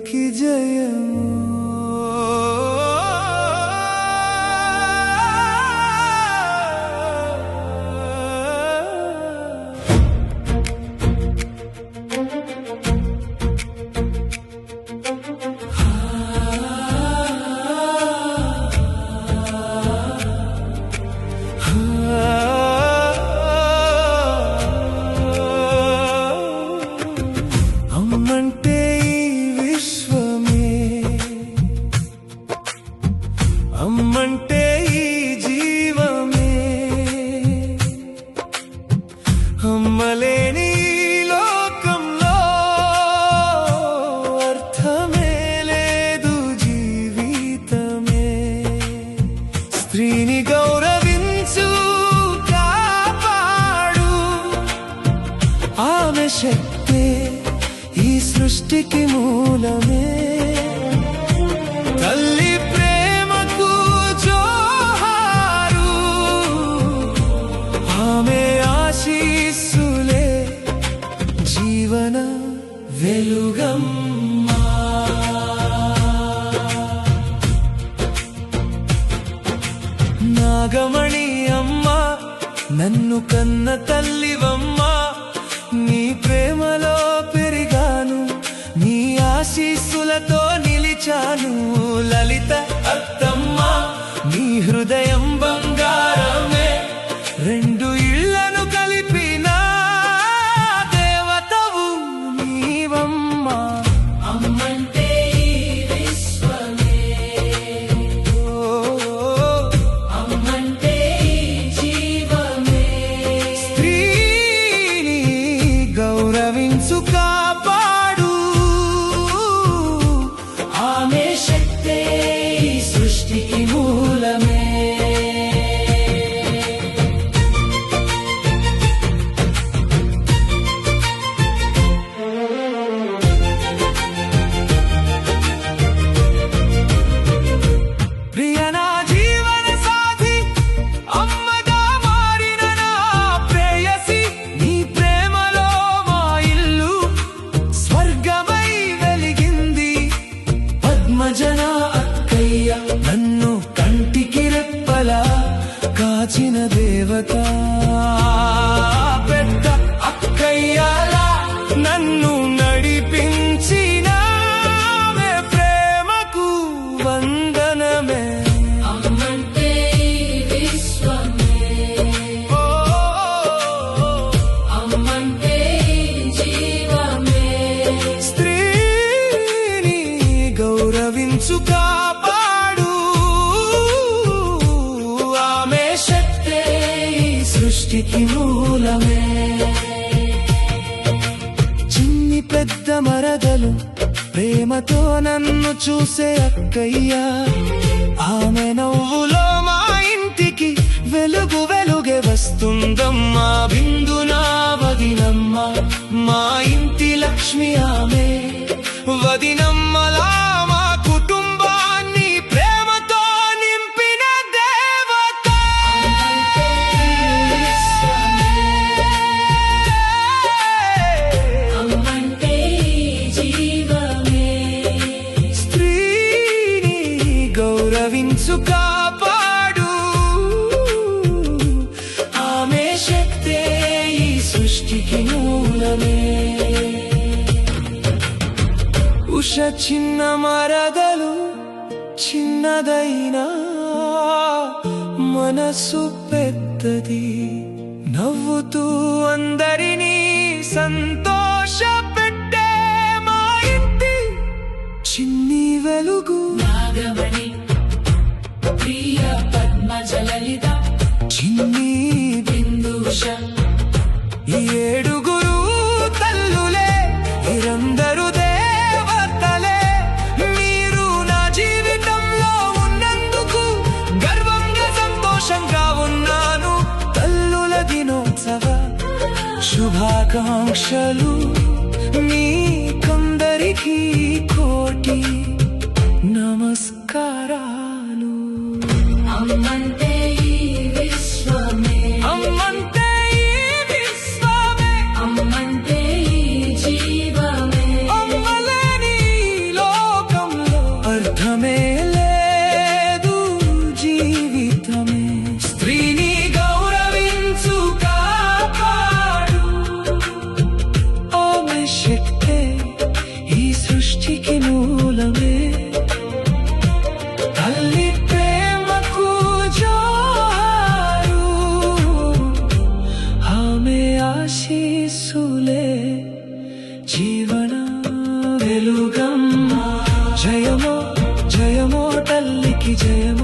తల్లికి జయము. అమ్మంటే ఈ విశ్వమే, అమ్మంటే ఈ జీవమే, అమ్మలేని లోకంలో అర్థమే లేదు జీవితమే. స్త్రీని గౌరవించు, కాపాడు, ఆమె శక్తే ఈ సృష్టికి మూలమే. తల్లి ప్రేమకు జోహారు, ఆమె ఆశీస్సులే జీవన వెలుగమ్మా. నాగమణి అమ్మ, నన్ను కన్న తల్లివమ్మా. నీ ప్రేమలో పెరిగాను, నీ ఆశీస్సులతో నిలిచాను. లలిత అత్తమ్మ, నీ హృదయం బంగారమే, రెండు ఇళ్లను కలిపిన దేవతవు నీవమ్మా. అమ్మంటే ఈ విశ్వమే, అమ్మంటే ఈ జీవమే. స్త్రీని గౌరవించు, కాపాడు, ఆమె శక్తే ఈ సృష్టికి మూలమే. ప్రియ నా జీవన సాథి, అమ్మగా మారిన నా ప్రేయసి. నీ ప్రేమలో మా ఇల్లు స్వర్గమై వెలిగింది. పద్మజన అక్కయ్య, నన్ను కంటికి రెప్పలా కాచిన దేవత. పెద్ద అక్కయ్యలా నన్ను నడిపించిన ప్రేమకు వందనమే. అమ్మంటే ఈ విశ్వమే, ఓ, అమ్మంటే ఈ జీవమే. స్త్రీని గౌరవించు, కాపాడు, ఆమె శక్తే ఈ సృష్టికి మూలమే. చిన్ని పెద్ద మరదలు ప్రేమతో నన్ను చూసే అక్కయ్య, ఆమె నవ్వులో మా ఇంటికి వెలుగు వెలుగే వస్తుందమ్మా. బిందునా వదినమ్మ, మా ఇంటి లక్ష్మి ఆమె. వదినమ్మలా మా కుటుంబాన్ని ప్రేమతో నింపిన దేవత. అమ్మంటే ఈ జీవమే, స్త్రీని గౌరవించు, కాపాడు, ఆమె శక్తే ఈ సృష్టికి మూలమే. ఉష చిన్న మరదలు, చిన్నదైనా మనసు పెద్దది. నవ్వుతూ అందరినీ సంతోషపెట్టే మా ఇంటి చిన్ని వెలుగు. నాగమణి, ప్రియ పద్మజ లలిత, చిన్ని బిందుష, ఈ ఏడుగురు తల్లులే, మీరందరూ దేవతలే. మీరు నా జీవితంలో ఉన్నందుకు గర్వంగా సంతోషంగా ఉన్నాను. తల్లుల దినోత్సవ శుభాకాంక్షలు మీకందరికీ కోటి నమస్కారాలు. అమ్మంటే ఈ విశ్వమే, అమ్మంటే ఈ విశ్వమే, అమ్మంటే ఈ జీవమే. అమ్మలేని జయం